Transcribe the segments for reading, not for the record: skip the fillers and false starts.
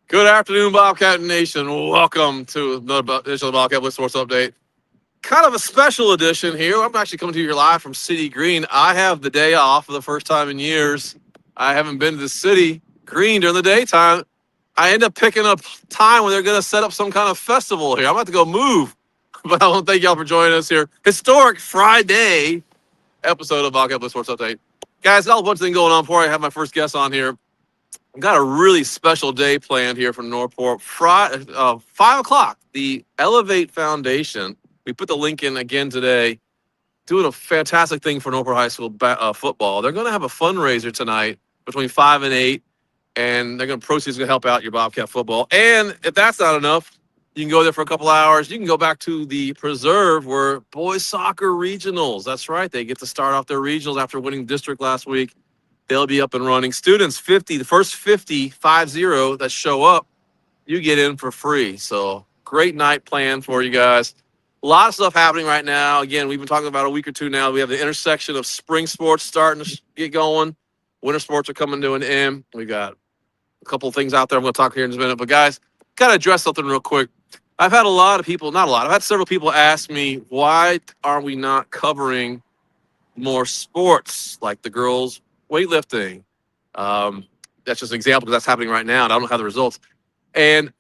Good afternoon, Bobcat Nation. Welcome to another edition of the Bobcat Blitz Sports Update. Kind of a special edition here. I'm actually coming to you live from City Green. I have the day off for the first time in years. I haven't been to the City Green during the daytime. I end up picking up time when they're going to set up some kind of festival here. I'm about to go move, but I want to thank y'all for joining us here. Historic Friday episode of Bobcat Blitz Sports Update. Guys, got a bunch of things going on before I have my first guest on here. I've got a really special day planned here from Northport. 5 o'clock, the Elevate Foundation. We put the link in again today. Doing a fantastic thing for Northport High School football. They're going to have a fundraiser tonight between 5 and 8, and they're going to proceeds to help out your Bobcat football. And if that's not enough, you can go there for a couple hours. You can go back to the preserve where boys soccer regionals. That's right. They get to start off their regionals after winning district last week. They'll be up and running. Students, the first 50 that show up, you get in for free. So great night planned for you guys. A lot of stuff happening right now. Again, we've been talking about a week or two now. We have the intersection of spring sports starting to get going. Winter sports are coming to an end. We got a couple of things out there I'm going to talk here in just a minute. But guys, got to address something real quick. I've had I've had several people ask me, why are we not covering more sports like the girls weightlifting? That's just an example because that's happening right now, and I don't have the results. And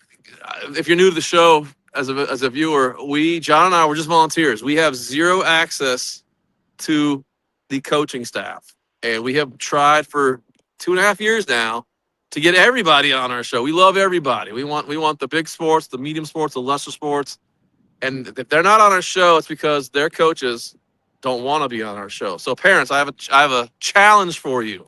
if you're new to the show as a viewer, John and I were just volunteers. We have zero access to the coaching staff, and we have tried for 2.5 years now to get everybody on our show. We love everybody. We want the big sports, the medium sports, the lesser sports, and if they're not on our show, it's because their coaches don't want to be on our show. So parents, I have a challenge for you.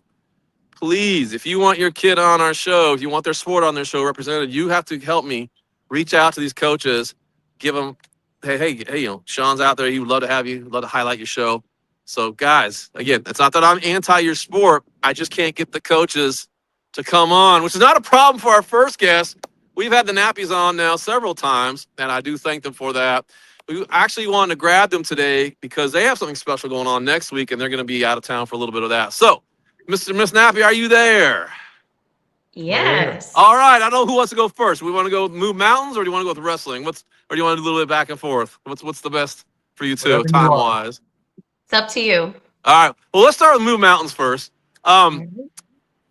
Please, if you want your kid on our show, if you want their sport on their show represented, you have to help me reach out to these coaches, give them, hey, Sean's out there. He would love to have you, love to highlight your show. So guys, again, it's not that I'm anti your sport. I just can't get the coaches to come on, which is not a problem for our first guest. We've had the nappies on now several times, and I do thank them for that. We actually wanted to grab them today because they have something special going on next week, and they're going to be out of town for a little bit of that. So, Miss Nappy, are you there? Yes. All right. I know who wants to go first. We want to go move mountains, or do you want to go with wrestling? Or do you want to do a little bit back and forth? What's the best for you two, time wise? It's up to you. All right. Well, let's start with move mountains first. I'm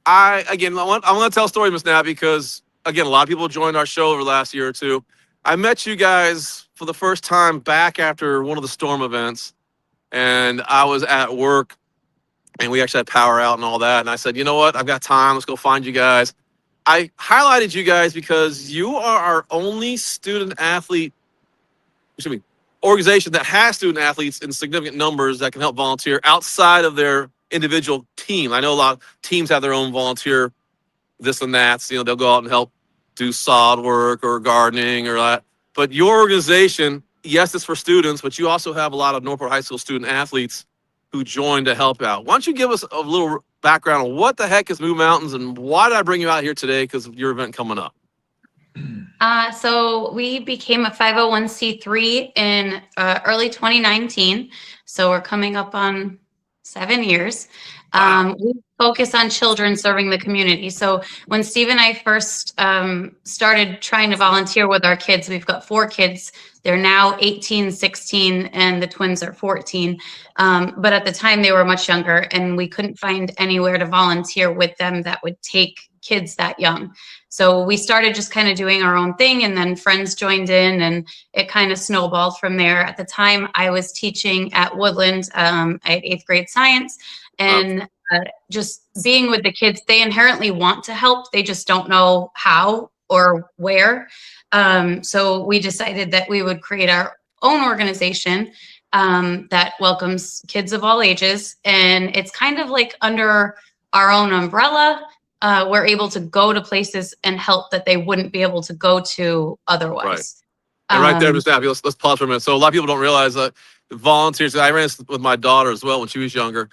going to tell a story, Miss Nappy, because again, a lot of people joined our show over the last year or two. I met you guys for the first time back after one of the storm events, and I was at work, and we actually had power out and all that. And I said, you know what? I've got time. Let's go find you guys. I highlighted you guys because you are our only organization that has student athletes in significant numbers that can help volunteer outside of their individual team. I know a lot of teams have their own volunteer this and that. So, they'll go out and help do sod work or gardening or that. But your organization, yes, it's for students, but you also have a lot of Northport High School student athletes who joined to help out. Why don't you give us a little background on what the heck is Move Mountains and why did I bring you out here today because of your event coming up? So we became a 501c3 in early 2019. So we're coming up on 7 years. Wow. We focus on children serving the community. So when Steve and I first started trying to volunteer with our kids, we've got 4 kids. They're now 18, 16, and the twins are 14. But at the time they were much younger, and we couldn't find anywhere to volunteer with them that would take kids that young. So we started just kind of doing our own thing, and then friends joined in, and it kind of snowballed from there. At the time, I was teaching at Woodland. I had 8th grade science, and just being with the kids, they inherently want to help. They just don't know how or where. So we decided that we would create our own organization that welcomes kids of all ages, and it's kind of like under our own umbrella. We're able to go to places and help that they wouldn't be able to go to otherwise. Right. And right there, Ms. Nappy, let's pause for a minute. So a lot of people don't realize that volunteers, I ran this with my daughter as well when she was younger.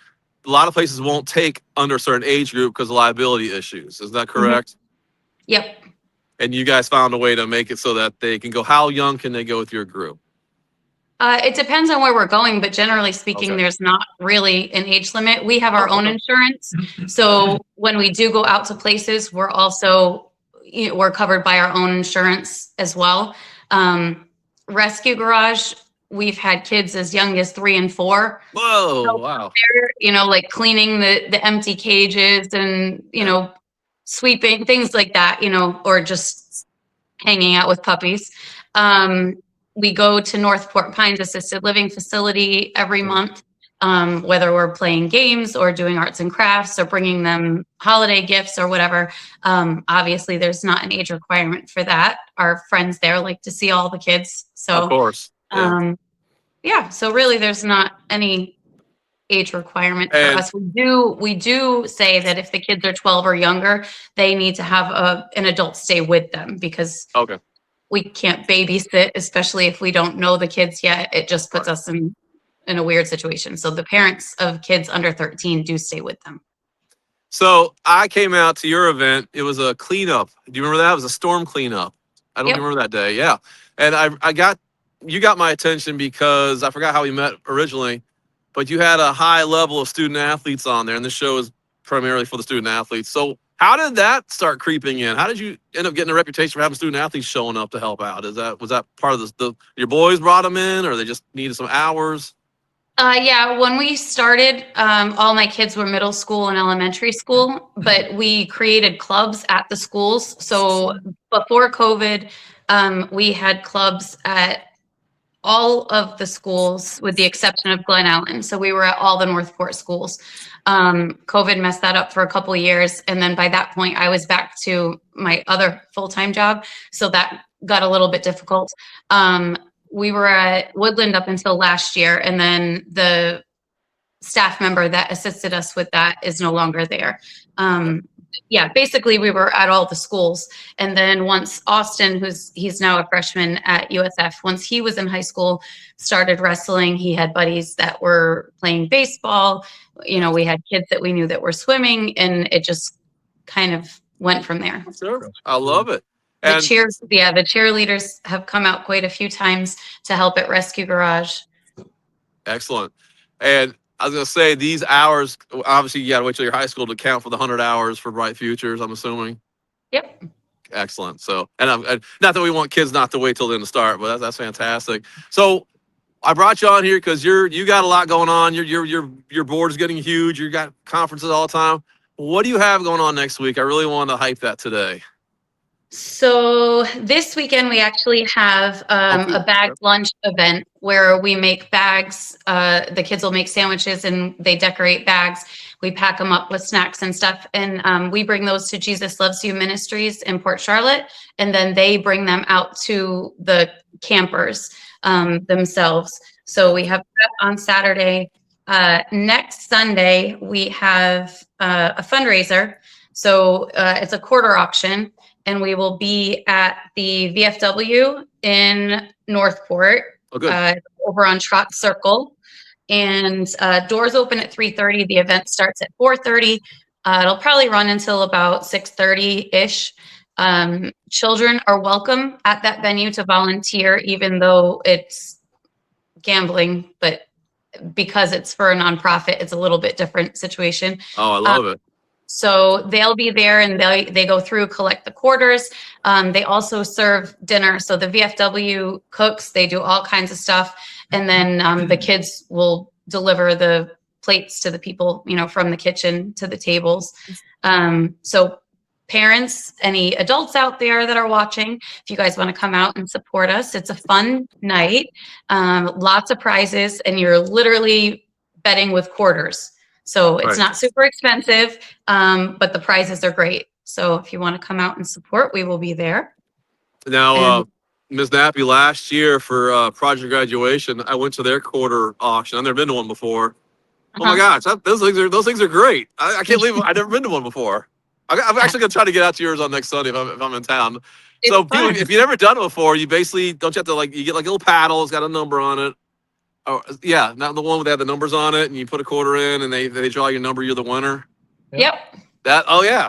A lot of places won't take under a certain age group because of liability issues. Is that correct? Mm-hmm. Yep. And you guys found a way to make it so that they can go. How young can they go with your group? It depends on where we're going, but generally speaking, there's not really an age limit. We have our own insurance. So when we do go out to places, we're also we're covered by our own insurance as well. Rescue Garage, we've had kids as young as 3 and 4. Whoa, wow. Like cleaning the empty cages and, sweeping, things like that, or just hanging out with puppies. We go to Northport Pines Assisted Living Facility every month, whether we're playing games or doing arts and crafts or bringing them holiday gifts or whatever. Obviously, there's not an age requirement for that. Our friends there like to see all the kids. So, of course. Yeah. So really, there's not any age requirement for us. We do say that if the kids are 12 or younger, they need to have an adult stay with them, because we can't babysit, especially if we don't know the kids yet. It just puts us in a weird situation. So the parents of kids under 13 do stay with them. So I came out to your event. It was a cleanup. Do you remember that? It was a storm cleanup. I don't remember that day. Yeah. And you got my attention because I forgot how we met originally, but you had a high level of student athletes on there, and this show is primarily for the student athletes. So how did that start creeping in? How did you end up getting a reputation for having student athletes showing up to help out? Was that part of your boys brought them in, or they just needed some hours? Yeah, when we started, all my kids were middle school and elementary school, but we created clubs at the schools. So before COVID, we had clubs at all of the schools with the exception of Glen Ellen. So we were at all the Northport schools. COVID messed that up for a couple of years. And then by that point, I was back to my other full-time job. So that got a little bit difficult. We were at Woodland up until last year, and then the staff member that assisted us with that is no longer there. Yeah, basically we were at all the schools. And then once Austin, he's now a freshman at USF, once he was in high school, started wrestling, he had buddies that were playing baseball. We had kids that we knew that were swimming, and it just kind of went from there. Sure. I love it. The cheerleaders have come out quite a few times to help at Rescue Garage. Excellent. And I was going to say, these hours, obviously you got to wait till your high school to count for the 100 hours for Bright Futures, I'm assuming. Yep. Excellent. So, and not that we want kids not to wait till then to start, but that's fantastic. So I brought you on here because you got a lot going on. Your board is getting huge. You got conferences all the time. What do you have going on next week? I really want to hype that today. So this weekend we actually have a bag lunch event where we make bags. The kids will make sandwiches and they decorate bags. We pack them up with snacks and stuff, and we bring those to Jesus Loves You Ministries in Port Charlotte, and then they bring them out to the campers themselves. So we have that on Saturday. Next Sunday we have a fundraiser. So it's a quarter auction. And we will be at the VFW in Northport, over on Trot Circle. And doors open at 3:30. The event starts at 4:30. It'll probably run until about 6:30-ish. Children are welcome at that venue to volunteer, even though it's gambling. But because it's for a nonprofit, it's a little bit different situation. Oh, I love it. So they'll be there, and they go through, collect the quarters. They also serve dinner. So the VFW cooks, they do all kinds of stuff. And then the kids will deliver the plates to the people, from the kitchen to the tables. So parents, any adults out there that are watching, if you guys want to come out and support us, it's a fun night. Lots of prizes, and you're literally betting with quarters. So it's not super expensive, but the prizes are great. So if you want to come out and support, we will be there. Now, Ms. Nappy, last year for Project Graduation, I went to their quarter auction. I've never been to one before. Oh my gosh, those things are great. I can't believe I've never been to one before. I'm actually going to try to get out to yours on next Sunday if I'm in town. So people, if you've never done it before, you basically you have to you get like a little paddle. It's got a number on it. Oh yeah, not the one where they have the numbers on it, and you put a quarter in, and they draw your number. You're the winner. Yep.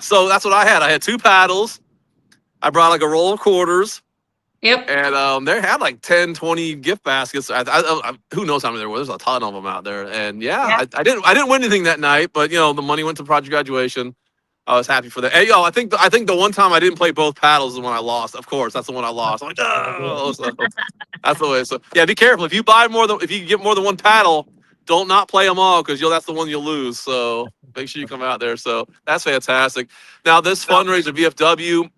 So that's what I had. I had 2 paddles. I brought like a roll of quarters. Yep. And they had like 10, 20 gift baskets. Who knows how many there were? There's a ton of them out there. And I didn't win anything that night, but the money went to Project Graduation. I was happy for that. Hey, yo, I think the one time I didn't play both paddles is when I lost. Of course, that's the one I lost. I'm like, oh, so that's the way. So yeah, be careful. If you get more than one paddle, don't not play them all because that's the one you'll lose. So make sure you come out there. So that's fantastic. Now this fundraiser, VFW,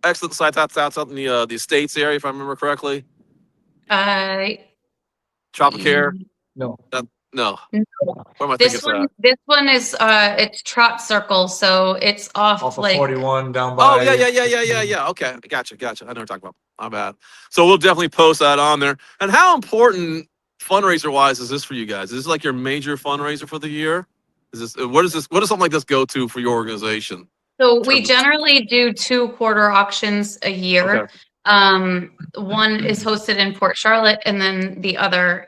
excellent site that's out in the Estates area, if I remember correctly. Tropicare. No. No. No. Where am I thinking This one is it's Trot Circle, so it's off Off of like 41 down by. Oh yeah. Okay, gotcha. I know what you're talking about. My bad. So we'll definitely post that on there. And how important fundraiser wise is this for you guys? Is this like your major fundraiser for the year? What does something like this go to for your organization? So we generally do 2 quarter auctions a year. Okay. One is hosted in Port Charlotte, and then the other,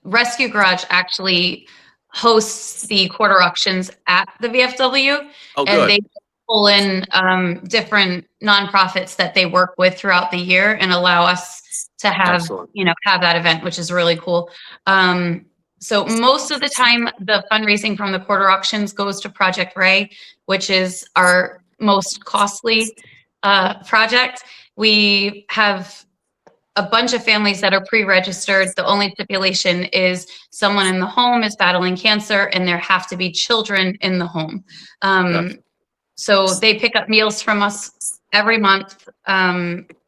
Rescue Garage actually hosts the quarter auctions at the VFW. Oh, And good. they pull in different nonprofits that they work with throughout the year and allow us to have, Excellent. have that event, which is really cool. So most of the time, the fundraising from the quarter auctions goes to Project Ray, which is our most costly project. We have a bunch of families that are pre-registered. The only stipulation is someone in the home is battling cancer and there have to be children in the home. So they pick up meals from us every month,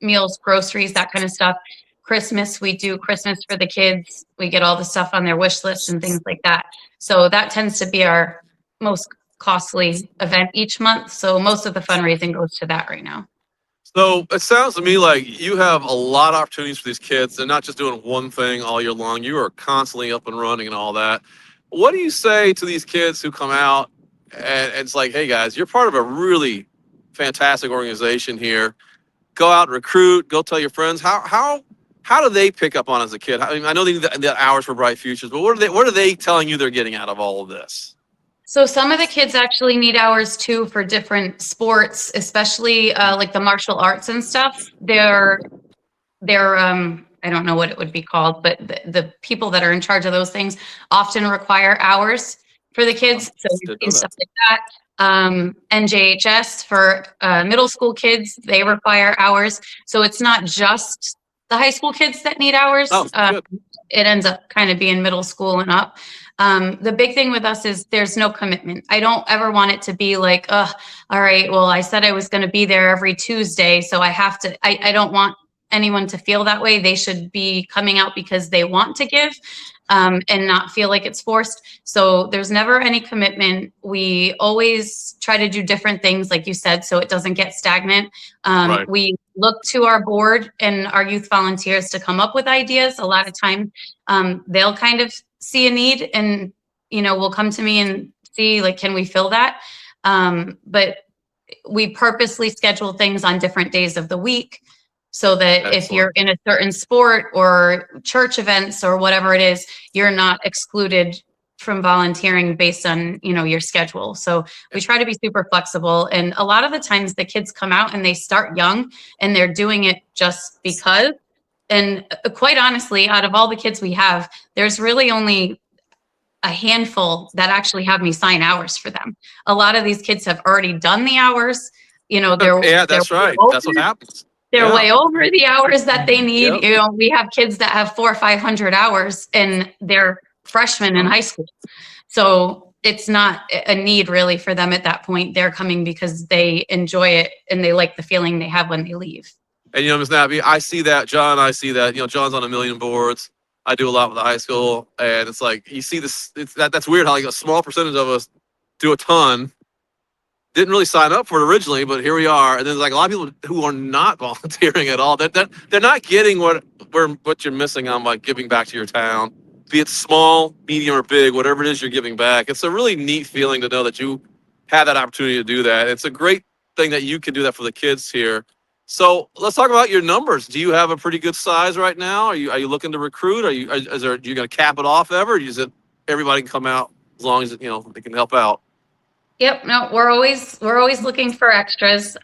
meals, groceries, that kind of stuff. Christmas, we do Christmas for the kids. We get all the stuff on their wish list and things like that. So that tends to be our most costly event each month. So most of the fundraising goes to that right now. So it sounds to me like you have a lot of opportunities for these kids. They're not just doing one thing all year long. You are constantly up and running and all that. What do you say to these kids who come out and it's like, hey guys, you're part of a really fantastic organization here. Go out, recruit, go tell your friends. How do they pick up on as a kid? I mean, I know they need the hours for Bright Futures, but what are they telling you they're getting out of all of this? So some of the kids actually need hours too for different sports, especially like the martial arts and stuff. They're I don't know what it would be called, but the people that are in charge of those things often require hours for the kids. So we've seen stuff like that. NJHS for middle school kids, they require hours. So it's not just the high school kids that need hours. Oh, good. It ends up kind of being middle school and up. The big thing with us is there's no commitment. I don't ever want it to be like, all right, well, I said I was going to be there every Tuesday, so I have to, I don't want anyone to feel that way. They should be coming out because they want to give and not feel like it's forced. So there's never any commitment. We always try to do different things, like you said, so it doesn't get stagnant. Right. We look to our board and our youth volunteers to come up with ideas. A lot of time they'll kind of see a need and, will come to me and see, like, can we fill that? But we purposely schedule things on different days of the week so that if you're in a certain sport or church events or whatever it is, you're not excluded from volunteering based on, your schedule. So we try to be super flexible. And a lot of the times the kids come out and they start young and they're doing it just because. And quite honestly, out of all the kids we have, there's really only a handful that actually have me sign hours for them. A lot of these kids have already done the hours. That's right. That's what happens. They're way over the hours that they need. Yep. We have kids that have 400 or 500 hours and they're freshmen in high school. So it's not a need really for them at that point. They're coming because they enjoy it and they like the feeling they have when they leave. And Ms. Nabby, I see that, John, John's on a million boards. I do a lot with the high school, and it's like you see this. That's weird how like a small percentage of us do a ton. Didn't really sign up for it originally, but here we are. And then there's like a lot of people who are not volunteering at all. They're not getting what you're missing on by giving back to your town, be it small, medium, or big, whatever it is you're giving back. It's a really neat feeling to know that you have that opportunity to do that. It's a great thing that you can do that for the kids here. So let's talk about your numbers. Do you have a pretty good size right now? Are you looking to recruit? Are you going to cap it off ever? Or is it everybody can come out as long as they can help out? Yep. No, we're always looking for extras.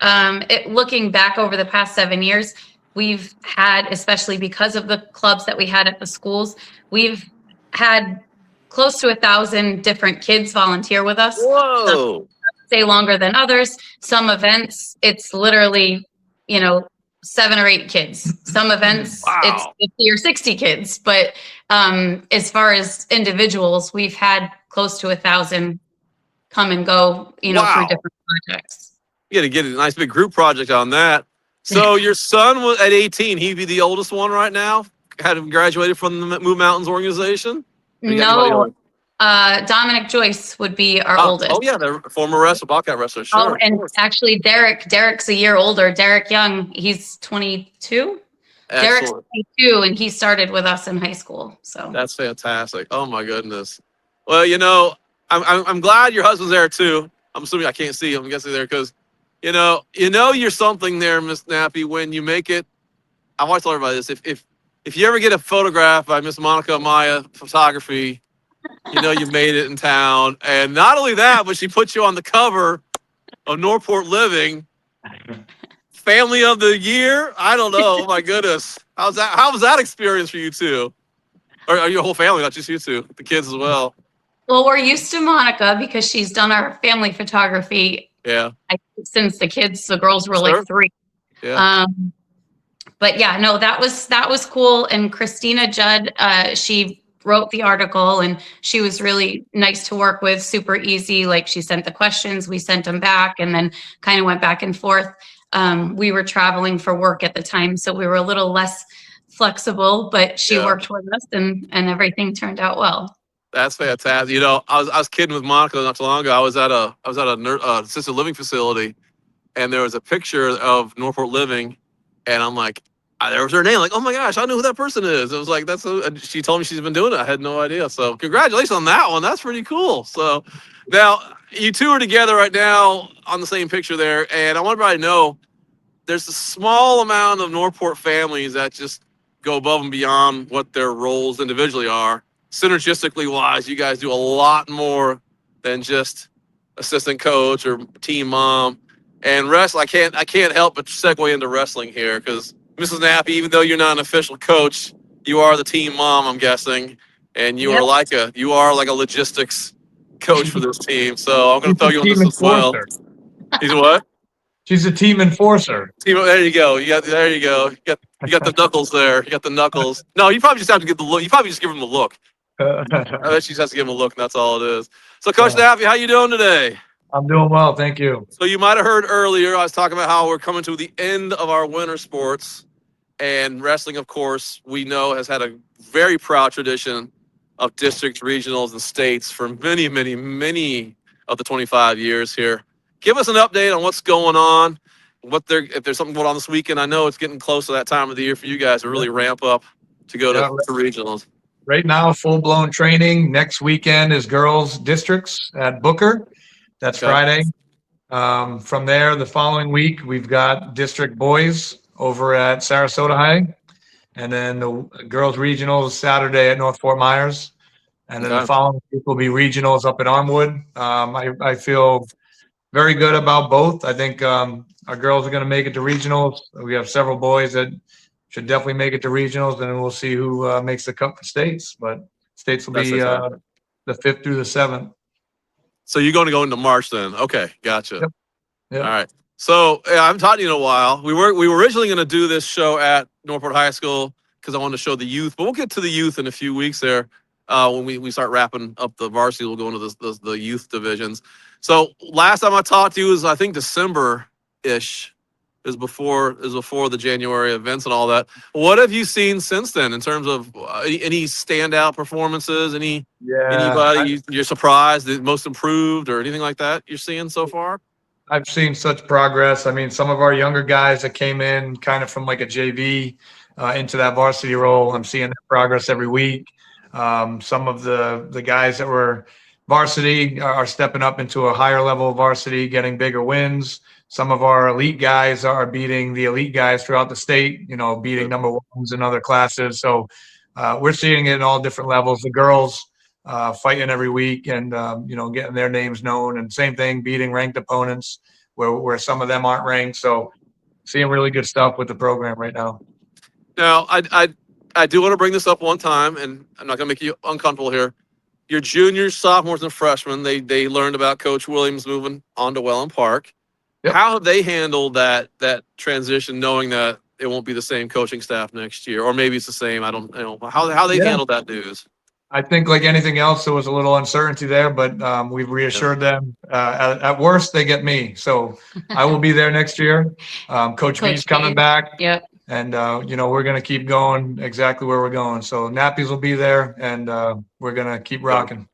Looking back over the past 7 years, we've had, especially because of the clubs that we had at the schools, we've had close to 1,000 different kids volunteer with us. Whoa. stay longer than others. Some events, it's literally, 7 or 8 kids. Some events, it's Wow. 50 or 60 kids. But as far as individuals, we've had close to 1,000 come and go, through Wow. different projects. You got to get a nice big group project on that. So your son was at 18. He'd be the oldest one right now. Had him graduated from the Move Mountains organization. Or you got anybody No, older? Dominic Joyce would be our Oh oldest. yeah, the former wrestler, Bobcat wrestler. Sure. Oh, Of and course. actually Derek's a year older. Derek Young, he's 22. Derek's Excellent. 22, and he started with us in high school. So That's fantastic. Oh my goodness. Well, I'm glad your husband's there too. I'm assuming I can't see him. I'm guessing there because, you're something there, Miss Nappy. When you make it, I want to tell everybody this. If you ever get a photograph by Miss Monica Maya Photography, you made it in town. And not only that, but she put you on the cover of Northport Living, Family of the Year. I don't know. Oh my goodness. How was that experience for you two? Or your whole family, not just you two, the kids as well. well, we're used to Monica because she's done our family photography Yeah. since the girls were Sure. like 3. Yeah. But yeah, no, that was cool. And Christina Judd, she wrote the article, and she was really nice to work with, super easy. Like, she sent the questions, we sent them back, and then kind of went back and forth. We were traveling for work at the time, so we were a little less flexible, but she Yeah. worked with us, and everything turned out well. That's fantastic. I was kidding with Monica not too long ago. I was at a assisted living facility, and there was a picture of Northport Living, and I'm like, there was her name. Like, oh my gosh, I know who that person is. It was like she told me she's been doing it. I had no idea. So congratulations on that one. That's pretty cool. So now you two are together right now on the same picture there, and I want everybody to know there's a small amount of Northport families that just go above and beyond what their roles individually are. Synergistically wise, you guys do a lot more than just assistant coach or team mom. And I can't help but segue into wrestling here because Mrs. Nappy, even though you're not an official coach, you are the team mom, I'm guessing, and you are like a logistics coach for this team. So I'm going to throw you on this as well. He's what? She's a team enforcer. There you go. There you go. You got the knuckles there. You got the knuckles. No, you probably just have to get the look. You probably just give him the look. I bet she just has to give him a look, and that's all it is. So, Coach Nappy, how you doing today? I'm doing well, thank you. So you might have heard earlier, I was talking about how we're coming to the end of our winter sports, and wrestling, of course, we know has had a very proud tradition of districts, regionals, and states for many, many, many of the 25 years here. Give us an update on what's going on, if there's something going on this weekend. I know it's getting close to that time of the year for you guys to really ramp up to go to regionals. Right now, full-blown training. Next weekend is girls districts at Booker. That's Friday. From there, the following week, we've got district boys over at Sarasota High. And then the girls regionals Saturday at North Fort Myers. And then the following week will be regionals up at Armwood. I feel very good about both. I think our girls are going to make it to regionals. We have several boys that should definitely make it to regionals, and then we'll see who makes the cut for states. But states will be the 5th through the 7th. So you're going to go into March then? Okay, gotcha. Yep. All right. So I haven't talked to you in a while. We were originally going to do this show at Northport High School because I wanted to show the youth, but we'll get to the youth in a few weeks there. When we start wrapping up the varsity, we'll go into the youth divisions. So last time I talked to you was, I think, December-ish. Is before the January events and all that. What have you seen since then in terms of any standout performances? Anybody you're surprised the most improved or anything like that you're seeing so far? I've seen such progress. I mean, some of our younger guys that came in kind of from like a JV into that varsity role, I'm seeing that progress every week. Some of the guys that were varsity are stepping up into a higher level of varsity, getting bigger wins. Some of our elite guys are beating the elite guys throughout the state, beating number ones in other classes. So we're seeing it in all different levels. The girls fighting every week and, getting their names known, and same thing, beating ranked opponents where some of them aren't ranked. So seeing really good stuff with the program right now. Now, I do want to bring this up one time, and I'm not going to make you uncomfortable here. your juniors, sophomores, and freshmen, they learned about Coach Williams moving on to Welland Park. Yep. How have they handled that transition, knowing that it won't be the same coaching staff next year, or maybe it's the same? I don't know how they handled that news. I think like anything else, there was a little uncertainty there, but we've reassured them. At worst, they get me. So I will be there next year. Coach V's coming back. Yep. And, we're going to keep going exactly where we're going. So Nappies will be there, and we're going to keep rocking.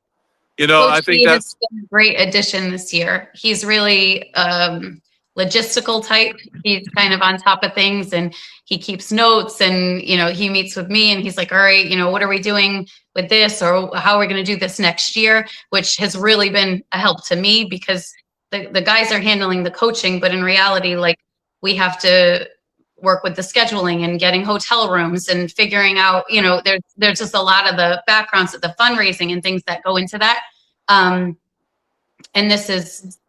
Coach I think that's been a great addition this year. He's really logistical type. He's kind of on top of things, and he keeps notes, and, he meets with me and he's like, all right, what are we doing with this, or how are we going to do this next year, which has really been a help to me, because the guys are handling the coaching, but in reality, like, we have to work with the scheduling and getting hotel rooms and figuring out, there's just a lot of the backgrounds of the fundraising and things that go into that. And this is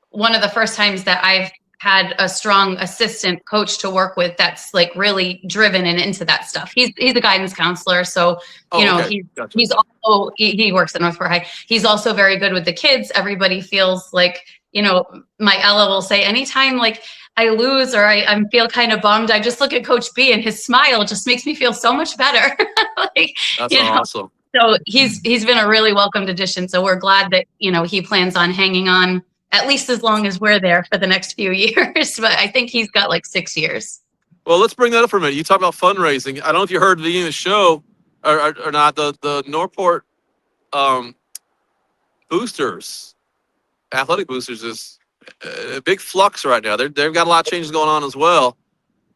one of the first times that I've had a strong assistant coach to work with that's like really driven and into that stuff. He's a guidance counselor. So, okay. he's also, he works at North Port High. He's also very good with the kids. Everybody feels like, my Ella will say, anytime like I lose or I feel kind of bummed, I just look at Coach B and his smile just makes me feel so much better. That's awesome. So he's been a really welcomed addition. So we're glad that, he plans on hanging on at least as long as we're there for the next few years. But I think he's got like 6 years. Well, let's bring that up for a minute. You talk about fundraising. I don't know if you heard the show or not. The Northport boosters, athletic boosters, is a big flux right now. They've got a lot of changes going on as well.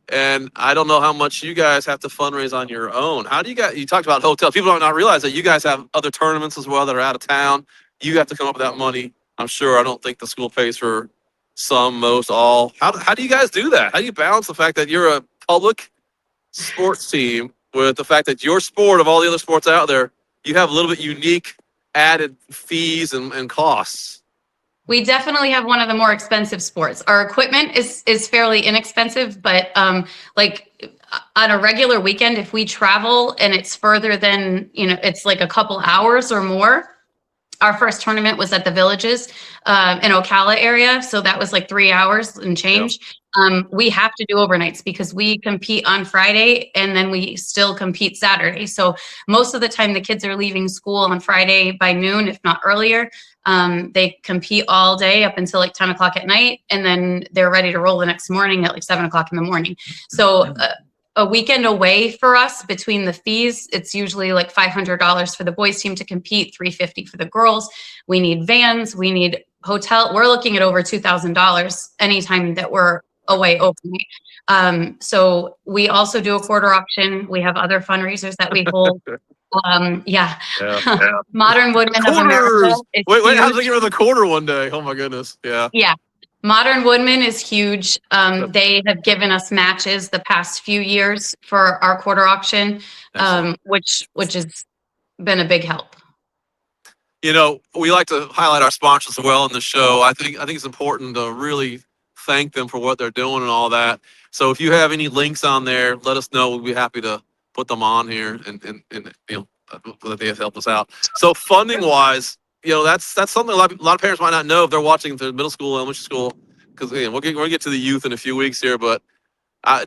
And I don't know how much you guys have to fundraise on your own. How do you talked about hotels. People don't not realize that you guys have other tournaments as well that are out of town. You have to come up with that money. I'm sure. I don't think the school pays for some, most, all. How do you guys do that? How do you balance the fact that you're a public sports team with the fact that your sport, of all the other sports out there, you have a little bit unique added fees and costs? We definitely have one of the more expensive sports. Our equipment is fairly inexpensive, but like on a regular weekend, if we travel and it's further than, it's like a couple hours or more. Our first tournament was at the Villages in Ocala area. So that was like 3 hours and change. Yep. We have to do overnights because we compete on Friday and then we still compete Saturday. So most of the time the kids are leaving school on Friday by noon, if not earlier. They compete all day up until like 10 o'clock at night. And then they're ready to roll the next morning at like 7 o'clock in the morning. So a weekend away for us between the fees, it's usually like $500 for the boys team to compete, $350 for the girls. We need vans, we need hotel. We're looking at over $2,000 anytime that we're away opening. So we also do a quarter auction. We have other fundraisers that we hold. Modern Woodmen of America. Wait, how's it get with a quarter one day? Oh my goodness. Yeah. Modern Woodmen is huge. They have given us matches the past few years for our quarter auction, which has been a big help. We like to highlight our sponsors as well in the show. I think it's important to really thank them for what they're doing and all that. So if you have any links on there, let us know. We'll be happy to put them on here and that they help us out. So funding wise, that's something a lot of parents might not know if they're watching the middle school, elementary school, because we're going to get to the youth in a few weeks here. But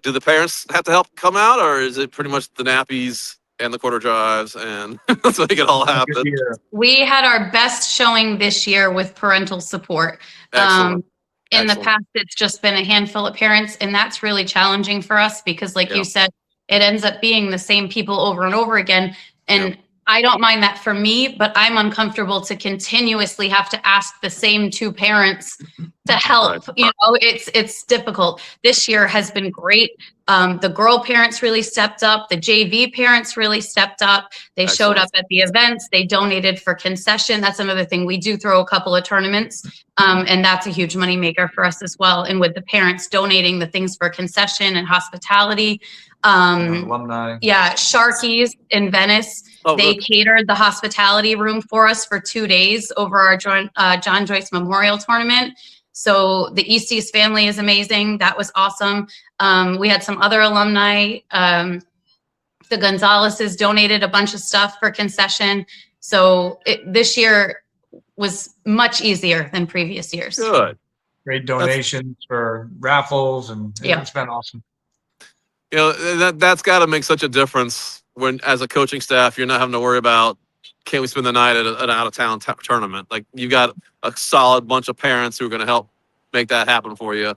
do the parents have to help come out, or is it pretty much the nappies and the quarter drives and let's make it all happen? We had our best showing this year with parental support. Excellent. In the past, it's just been a handful of parents, and that's really challenging for us because, like you said, it ends up being the same people over and over again. And I don't mind that for me, but I'm uncomfortable to continuously have to ask the same two parents to help. Right. It's difficult. This year has been great. The girl parents really stepped up. The JV parents really stepped up. They showed up at the events. They donated for concession. That's another thing. We do throw a couple of tournaments, and that's a huge moneymaker for us as well. And with the parents donating the things for concession and hospitality. Alumni. Yeah, Sharkies in Venice. They catered the hospitality room for us for 2 days over our John Joyce Memorial Tournament. So the Easties family is amazing. That was awesome. We had some other alumni. The Gonzaleses donated a bunch of stuff for concession. So this year was much easier than previous years. Good. Great donations for raffles, and Yeah. it's been awesome. You know, that's got to make such a difference when, as a coaching staff, you're not having to worry about, can we spend the night at an out-of-town tournament? Like, you got a solid bunch of parents who are going to help make that happen for you.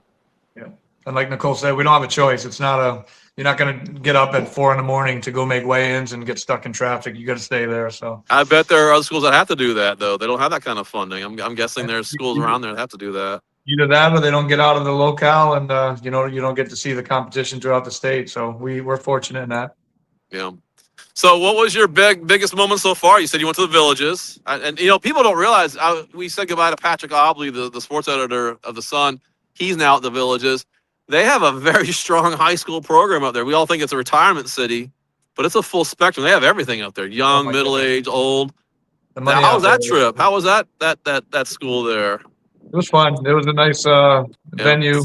Yeah. And like Nicole said, we don't have a choice. It's not you're not going to get up at 4 a.m. to go make weigh-ins and get stuck in traffic. You got to stay there. So I bet there are other schools that have to do that, though. They don't have that kind of funding. I'm guessing there's schools around there that have to do that. either that or they don't get out of the locale, and you don't get to see the competition throughout the state. So we're fortunate in that. Yeah. So what was your biggest moment so far? You said you went to the Villages. And people don't realize, we said goodbye to Patrick Obley, the sports editor of The Sun. He's now at the Villages. They have a very strong high school program up there. We all think it's a retirement city, but it's a full spectrum. They have everything up there, young, middle-aged, old. Now, how was that trip? How was that school there? It was fun. It was a nice venue,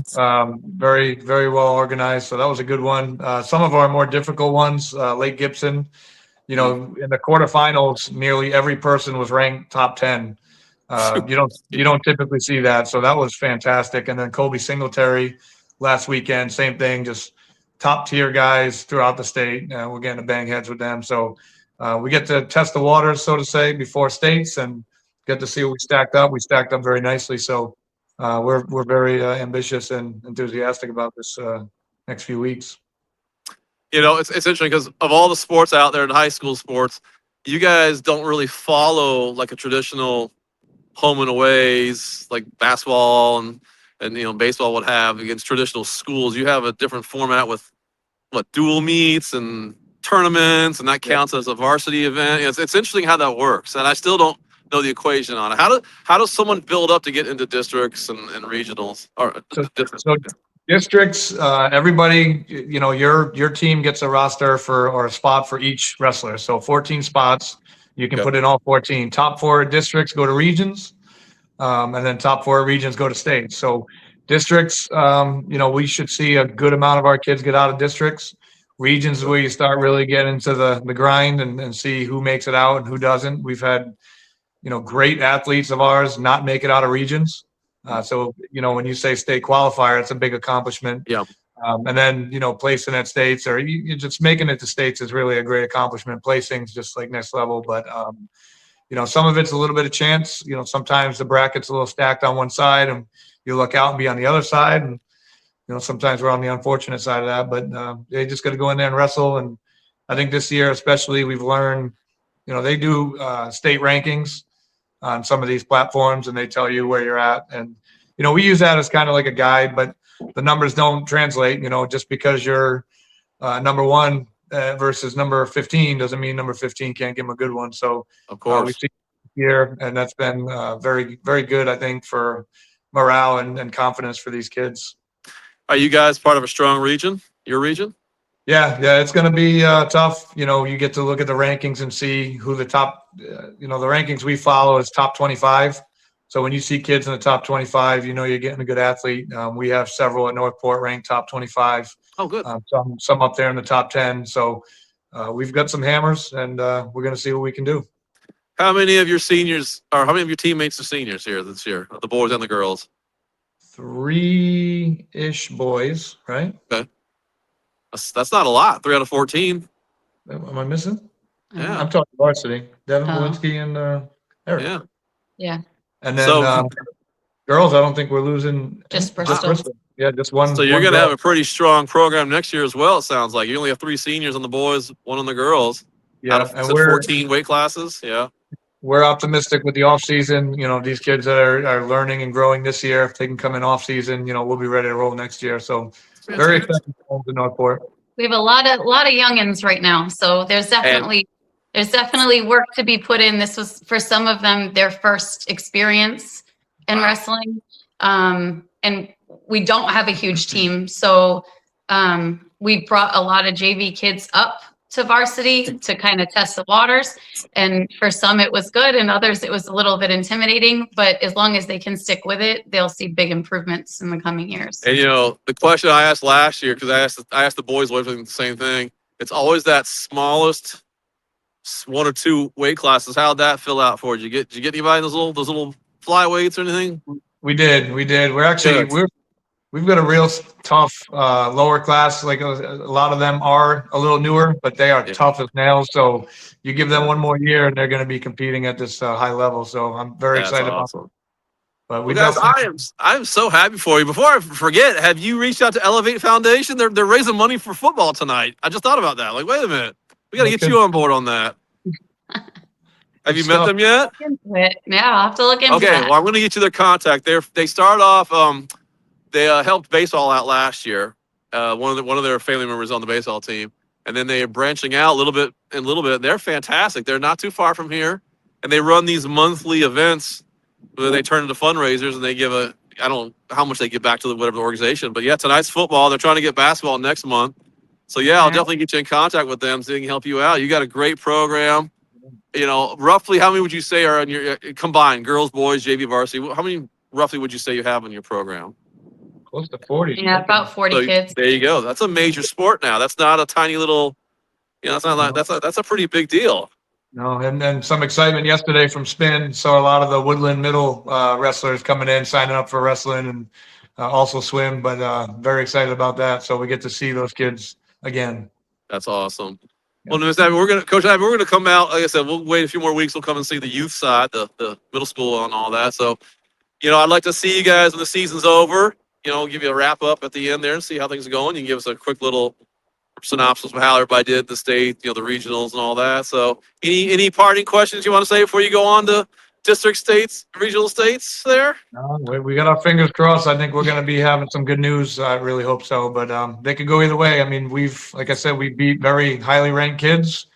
very, very well organized. So that was a good one. Some of our more difficult ones, Lake Gibson, in the quarterfinals, nearly every person was ranked top 10. You don't typically see that. So that was fantastic. And then Colby Singletary last weekend, same thing, just top tier guys throughout the state. We're getting to bang heads with them. So we get to test the waters, so to say, before states and get to see what we stacked up. We stacked up very nicely. So we're very ambitious and enthusiastic about this next few weeks. It's interesting because of all the sports out there in high school sports, you guys don't really follow like a traditional home and aways like basketball and baseball would have against traditional schools. You have a different format with dual meets and tournaments, and that counts as a varsity event. It's interesting how that works, and I still don't know the equation on it. How does someone build up to get into districts and regionals or districts? Everybody, your team gets a roster or a spot for each wrestler. So 14 spots. You can put in all 14. Top 4 districts go to regions, and then top 4 regions go to states. So districts, we should see a good amount of our kids get out of districts. Regions is where you start really getting into the grind and see who makes it out and who doesn't. We've had, great athletes of ours not make it out of regions. So, when you say state qualifier, it's a big accomplishment. Yeah. And then, placing at states or you just making it to states is really a great accomplishment. Placing's just like next level. But, some of it's a little bit of chance. Sometimes the bracket's a little stacked on one side and you look out and be on the other side. And, sometimes we're on the unfortunate side of that. But they just got to go in there and wrestle. And I think this year especially we've learned, they do state rankings on some of these platforms and they tell you where you're at. And, we use that as kind of like a guide, but the numbers don't translate, just because you're number 1 versus number 15 doesn't mean number 15 can't give them a good one. So of course we see here, and that's been very, very good, I think, for morale and confidence for these kids. Are you guys part of a strong region, your region? Yeah, it's going to be tough. You get to look at the rankings and see who the top, the rankings we follow is top 25. So when you see kids in the top 25, you're getting a good athlete. We have several at Northport ranked top 25. Oh, good. Some up there in the top 10. So we've got some hammers, and we're going to see what we can do. How many of your seniors, or how many of your teammates are seniors here this year, the boys and the girls? 3-ish boys, right? Okay. That's not a lot. 3 out of 14. Am I missing? Yeah. I'm talking varsity. Devin Lewinsky and Eric. Yeah. Yeah. And then girls, I don't think we're losing. Just Bristol. Yeah, just one. So you're going to have a pretty strong program next year as well, it sounds like. You only have 3 seniors on the boys, 1 on the girls. Yeah, out of and we're 14 weight classes. Yeah. We're optimistic with the off season. These kids that are learning and growing this year, if they can come in off season, we'll be ready to roll next year. So very excited to home to Northport. We have a lot of youngins right now, so there's definitely work to be put in. This was for some of them their first experience in wrestling, and we don't have a huge team, so we brought a lot of JV kids up to varsity to kind of test the waters. And for some it was good, and others it was a little bit intimidating, but as long as they can stick with it, they'll see big improvements in the coming years. And the question I asked last year, because I asked the boys the same thing. It's always that smallest one or two weight classes. How'd that fill out for you? Did you get anybody in those little flyweights or anything? We did. We're actually, Good. we've got a real tough lower class. Like a lot of them are a little newer, but they are Yeah. tough as nails. So you give them one more year and they're going to be competing at this high level. So I'm very That's excited about awesome. But Well, we guys, definitely, I'm so happy for you. Before I forget, have you reached out to Elevate Foundation? They're raising money for football tonight. I just thought about that. Like, wait a minute, we got to get you on board on that. Have you met them yet? Look into it. Yeah, I'll have to look into Okay, that. well, I'm going to get you their contact. They start off. They helped baseball out last year. One of their family members on the baseball team, and then they are branching out a little bit. They're fantastic. They're not too far from here, and they run these monthly events where they turn into fundraisers, and they give I don't know how much they give back to whatever the organization, but yeah, tonight's football. They're trying to get basketball next month. So yeah, I'll definitely get you in contact with them so they can help you out. You got a great program. You know, roughly how many would you say are in your combined girls, boys, JV, varsity? How many roughly would you say you have in your program? close to 40. Yeah, about 40 So kids. there you go. That's a major sport now. That's not a tiny little. That's not like that's a pretty big deal. No, and then some excitement yesterday from Spin. Saw a lot of the Woodland Middle wrestlers coming in, signing up for wrestling and also swim. But very excited about that. So we get to see those kids again. That's awesome. Well, Ms. Abby, Coach Abby, we're gonna come out. Like I said, we'll wait a few more weeks. We'll come and see the youth side, the middle school and all that. So, I'd like to see you guys when the season's over. Give you a wrap up at the end there and see how things are going. You can give us a quick little synopsis of how everybody did, the state, the regionals and all that. So, any parting questions you want to say before you go on to district states, regional states there? No, we got our fingers crossed. I think we're going to be having some good news. I really hope so. But they could go either way. I mean, like I said, we beat very highly ranked kids,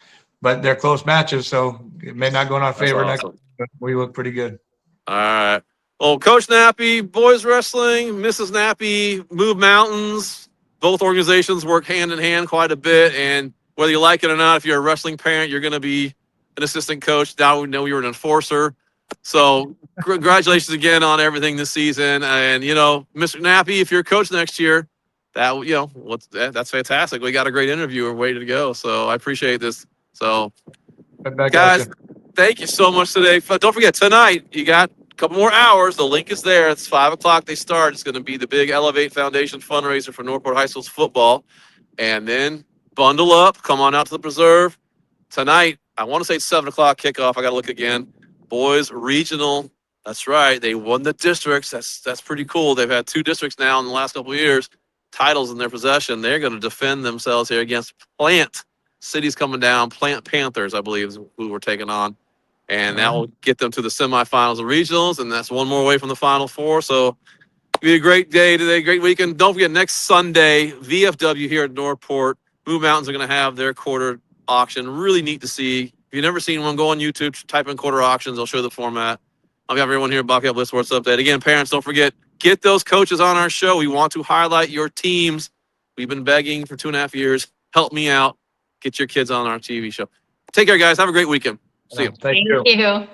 but they're close matches. So it may not go in our favor next, but we look pretty good. All right. Well, Coach Nappy, boys wrestling, Mrs. Nappy, Move Mountains. Both organizations work hand in hand quite a bit. And whether you like it or not, if you're a wrestling parent, you're going to be an assistant coach. Now we know you're an enforcer. So congratulations again on everything this season. And, Mr. Nappy, if you're a coach next year, that's fantastic. We got a great interviewer waiting to go. So I appreciate this. So, guys, thank you so much today. Don't forget, tonight, you got couple more hours. The link is there. It's 5:00. They start. It's going to be the big Elevate Foundation fundraiser for Northport High School's football. And then bundle up. Come on out to the preserve. Tonight, I want to say it's 7:00 kickoff. I got to look again. Boys regional. That's right. They won the districts. That's pretty cool. They've had 2 districts now in the last couple of years. Titles in their possession. They're going to defend themselves here against Plant. City's coming down. Plant Panthers, I believe, is who we're taking on. And that will get them to the semifinals and regionals, and that's one more away from the Final Four. So it'll be a great day today, great weekend. Don't forget, next Sunday, VFW here at Northport. Blue Mountains are going to have their quarter auction. Really neat to see. If you've never seen one, go on YouTube, type in quarter auctions. They'll show the format. I'll have everyone here at Bobcat Blitz Sports Update. Again, parents, don't forget, get those coaches on our show. We want to highlight your teams. We've been begging for 2.5 years. Help me out. Get your kids on our TV show. Take care, guys. Have a great weekend. See you. Thank you.